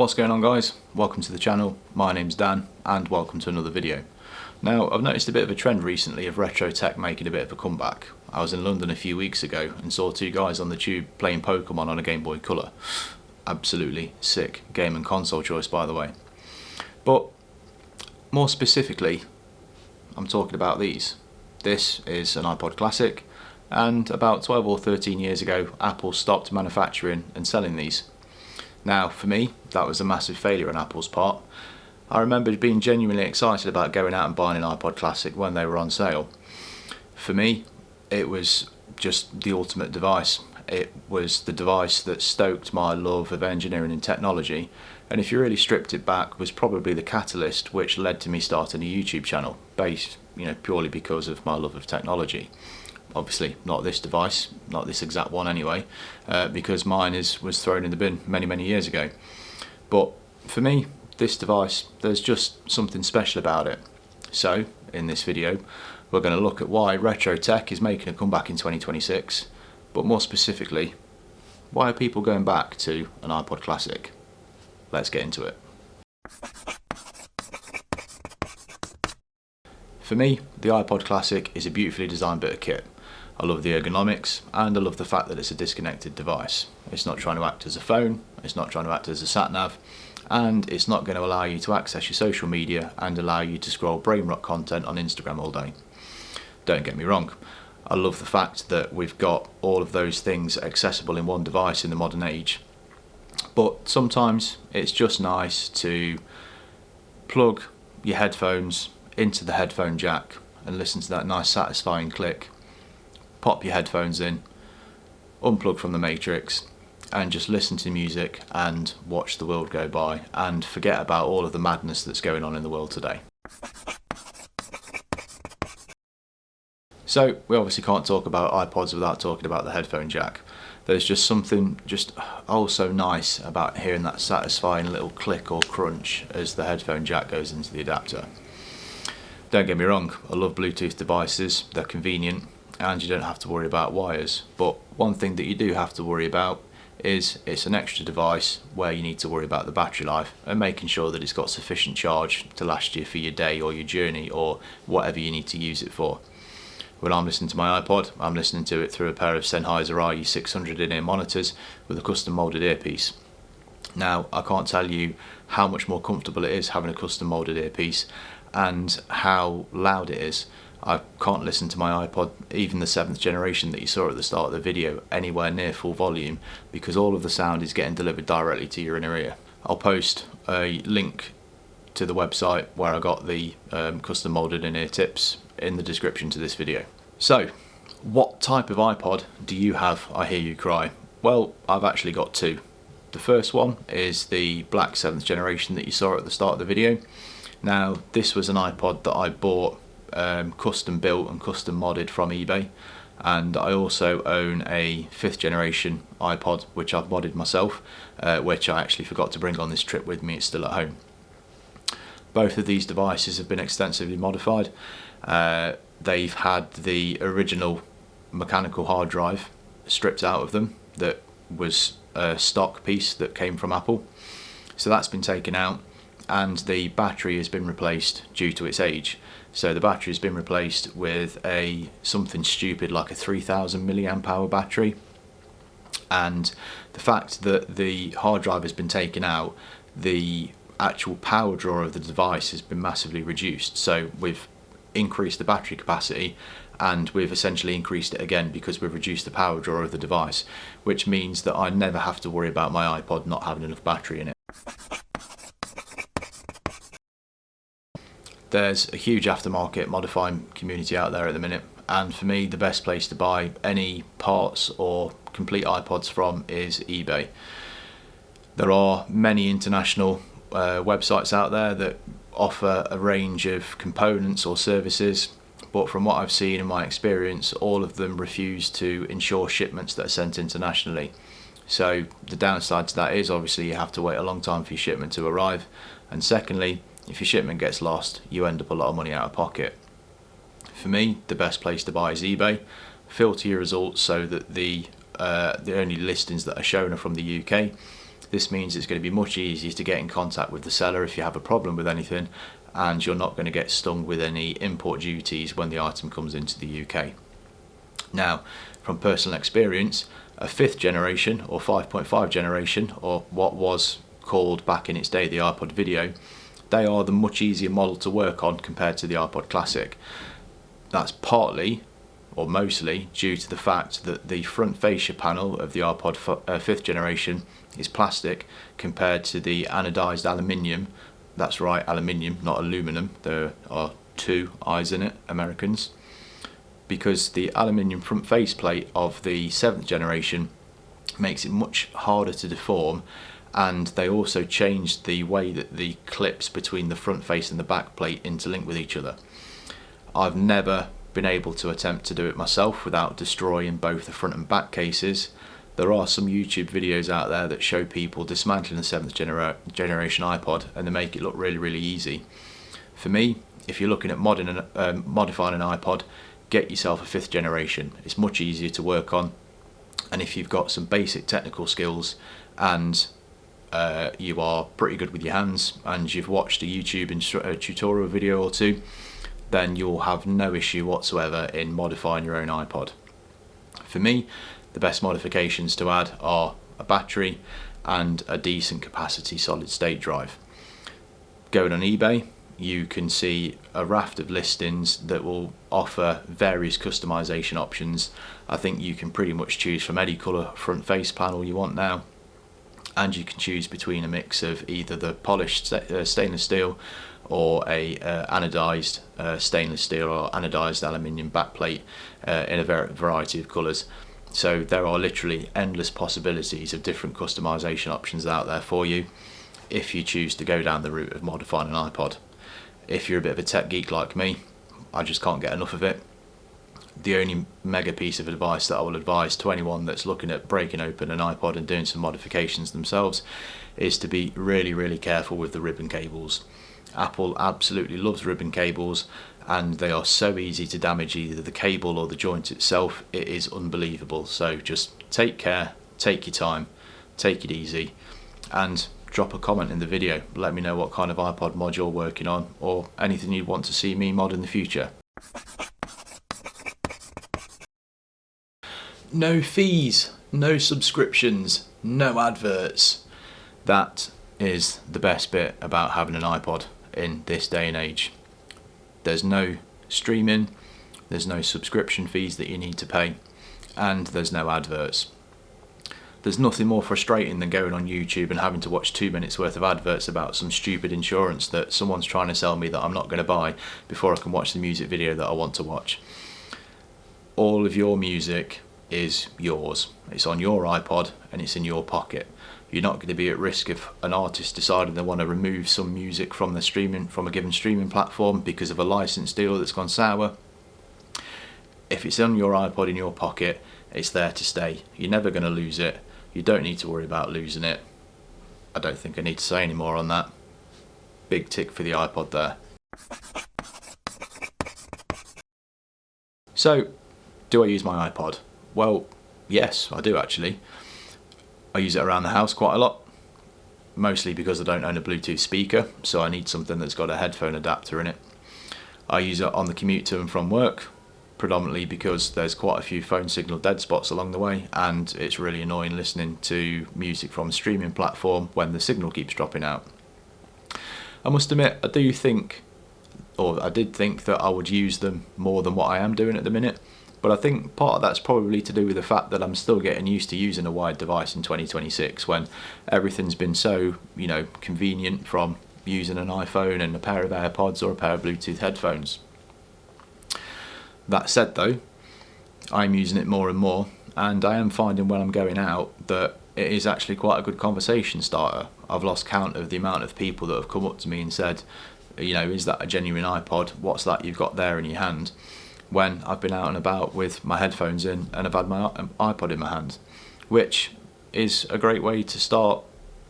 What's going on, guys? Welcome to the channel. My name's Dan and welcome to another video. Now, I've noticed a bit of a trend recently of retro tech making a bit of a comeback. I was in London a few weeks ago and saw two guys on the tube playing Pokemon on a Game Boy Color. Absolutely sick game and console choice, by the way. But more specifically, I'm talking about these. This is an iPod Classic, and about 12 or 13 years ago Apple stopped manufacturing and selling these. Now, for me, that was a massive failure on Apple's part. I remember being genuinely excited about going out and buying an iPod Classic when they were on sale. For me, it was just the ultimate device. It was the device that stoked my love of engineering and technology, and if you really stripped it back, was probably the catalyst which led to me starting a YouTube channel, based purely because of my love of technology. Obviously not this device, not this exact one anyway, because mine was thrown in the bin many years ago. But for me, this device, there's just something special about it. So in this video we're going to look at why retro tech is making a comeback in 2026, but more specifically, why are people going back to an iPod Classic? Let's get into it. For me, the iPod Classic is a beautifully designed bit of kit. I love the ergonomics, and I love the fact that it's a disconnected device. It's not trying to act as a phone, it's not trying to act as a sat-nav, and it's not going to allow you to access your social media and allow you to scroll brain rot content on Instagram all day. Don't get me wrong, I love the fact that we've got all of those things accessible in one device in the modern age, but sometimes it's just nice to plug your headphones into the headphone jack and listen to that nice satisfying click. Pop your headphones in, unplug from the matrix, and just listen to music and watch the world go by and forget about all of the madness that's going on in the world today. So we obviously can't talk about iPods without talking about the headphone jack. There's just something oh so nice about hearing that satisfying little click or crunch as the headphone jack goes into the adapter. Don't get me wrong, I love Bluetooth devices, they're convenient, and you don't have to worry about wires, but one thing that you do have to worry about is it's an extra device where you need to worry about the battery life and making sure that it's got sufficient charge to last you for your day or your journey or whatever you need to use it for. When I'm listening to my iPod, I'm listening to it through a pair of Sennheiser RE600 in-ear monitors with a custom moulded earpiece. Now, I can't tell you how much more comfortable it is having a custom moulded earpiece and how loud it is. I can't listen to my iPod, even the 7th generation that you saw at the start of the video, anywhere near full volume because all of the sound is getting delivered directly to your inner ear. I'll post a link to the website where I got the custom moulded in-ear tips in the description to this video. So, what type of iPod do you have, I hear you cry? Well, I've actually got two. The first one is the black 7th generation that you saw at the start of the video. Now, this was an iPod that I bought custom built and custom modded from eBay, and I also own a 5th generation iPod which I've modded myself, which I actually forgot to bring on this trip with me. It's still at home. Both of these devices have been extensively modified. They've had the original mechanical hard drive stripped out of them that was a stock piece that came from Apple, so that's been taken out, and the battery has been replaced due to its age. So the battery has been replaced with something stupid like a 3000 milliamp hour battery, and the fact that the hard drive has been taken out, the actual power draw of the device has been massively reduced. So we've increased the battery capacity and we've essentially increased it again because we've reduced the power draw of the device, which means that I never have to worry about my iPod not having enough battery in it. There's a huge aftermarket modifying community out there at the minute, and for me the best place to buy any parts or complete iPods from is eBay. There are many international websites out there that offer a range of components or services, but from what I've seen in my experience, all of them refuse to insure shipments that are sent internationally. So the downside to that is obviously you have to wait a long time for your shipment to arrive, and secondly, if your shipment gets lost, you end up a lot of money out of pocket. For me, the best place to buy is eBay. Filter your results so that the only listings that are shown are from the UK. This means it's going to be much easier to get in contact with the seller if you have a problem with anything, and you're not going to get stung with any import duties when the item comes into the UK. Now, from personal experience, a 5th generation or 5.5 generation, or what was called back in its day the Ipod Video, they are the much easier model to work on compared to the Ipod Classic. That's partly or mostly due to the fact that the front fascia panel of the Ipod 5th generation is plastic compared to the anodized aluminium. That's right, aluminium, not aluminum. There are two I's in it, Americans. Because the aluminium front faceplate of the 7th generation makes it much harder to deform, and they also changed the way that the clips between the front face and the back plate interlink with each other. I've never been able to attempt to do it myself without destroying both the front and back cases. There are some YouTube videos out there that show people dismantling the 7th generation Ipod, and they make it look really easy. For me, if you're looking at modifying an Ipod, get yourself a 5th generation. It's much easier to work on, and if you've got some basic technical skills and you are pretty good with your hands and you've watched a YouTube tutorial video or two, then you'll have no issue whatsoever in modifying your own Ipod. For me, the best modifications to add are a battery and a decent capacity solid state drive. Going on eBay, you can see a raft of listings that will offer various customization options. I think you can pretty much choose from any colour front face panel you want now, and you can choose between a mix of either the polished stainless steel or a anodized stainless steel or anodized aluminium backplate in a variety of colours. So there are literally endless possibilities of different customization options out there for you if you choose to go down the route of modifying an Ipod. If you're a bit of a tech geek like me, I just can't get enough of it. The only mega piece of advice that I will advise to anyone that's looking at breaking open an Ipod and doing some modifications themselves is to be really careful with the ribbon cables. Apple absolutely loves ribbon cables, and they are so easy to damage either the cable or the joint itself. It is unbelievable. So just take care, take your time, take it easy, and drop a comment in the video. Let me know what kind of Ipod mod you're working on, or anything you'd want to see me mod in the future. No fees, no subscriptions, no adverts. That is the best bit about having an Ipod in this day and age. There's no streaming, there's no subscription fees that you need to pay, and there's no adverts. There's nothing more frustrating than going on YouTube and having to watch 2 minutes worth of adverts about some stupid insurance that someone's trying to sell me that I'm not going to buy before I can watch the music video that I want to watch. All of your music is yours. It's on your iPod and it's in your pocket. You're not going to be at risk if an artist decided they want to remove some music from a given streaming platform because of a license deal that's gone sour. If it's on your iPod in your pocket, it's there to stay. You're never going to lose it. You don't need to worry about losing it. I don't think I need to say any more on that. Big tick for the iPod there. So, do I use my iPod? Well, yes, I do actually. I use it around the house quite a lot, mostly because I don't own a Bluetooth speaker, so I need something that's got a headphone adapter in it. I use it on the commute to and from work, predominantly because there's quite a few phone signal dead spots along the way, and it's really annoying listening to music from a streaming platform when the signal keeps dropping out. I must admit, I did think that I would use them more than what I am doing at the minute. But I think part of that's probably to do with the fact that I'm still getting used to using a wired device in 2026 when everything's been so, convenient, from using an iPhone and a pair of AirPods or a pair of Bluetooth headphones. That said though, I'm using it more and more, and I am finding when I'm going out that it is actually quite a good conversation starter. I've lost count of the amount of people that have come up to me and said, is that a genuine iPod? What's that you've got there in your hand? When I've been out and about with my headphones in and I've had my iPod in my hand, which is a great way to start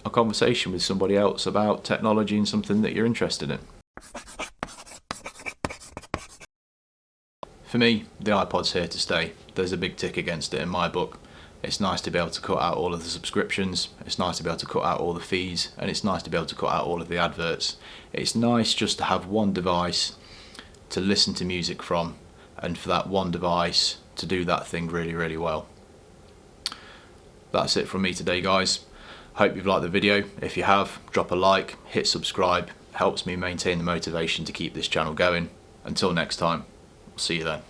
a conversation with somebody else about technology and something that you're interested in. For me, the iPod's here to stay. There's a big tick against it in my book. It's nice to be able to cut out all of the subscriptions, it's nice to be able to cut out all the fees, and it's nice to be able to cut out all of the adverts. It's nice just to have one device to listen to music from, and for that one device to do that thing really, really well. That's it from me today, guys. Hope you've liked the video. If you have, drop a like, hit subscribe. Helps me maintain the motivation to keep this channel going. Until next time, see you then.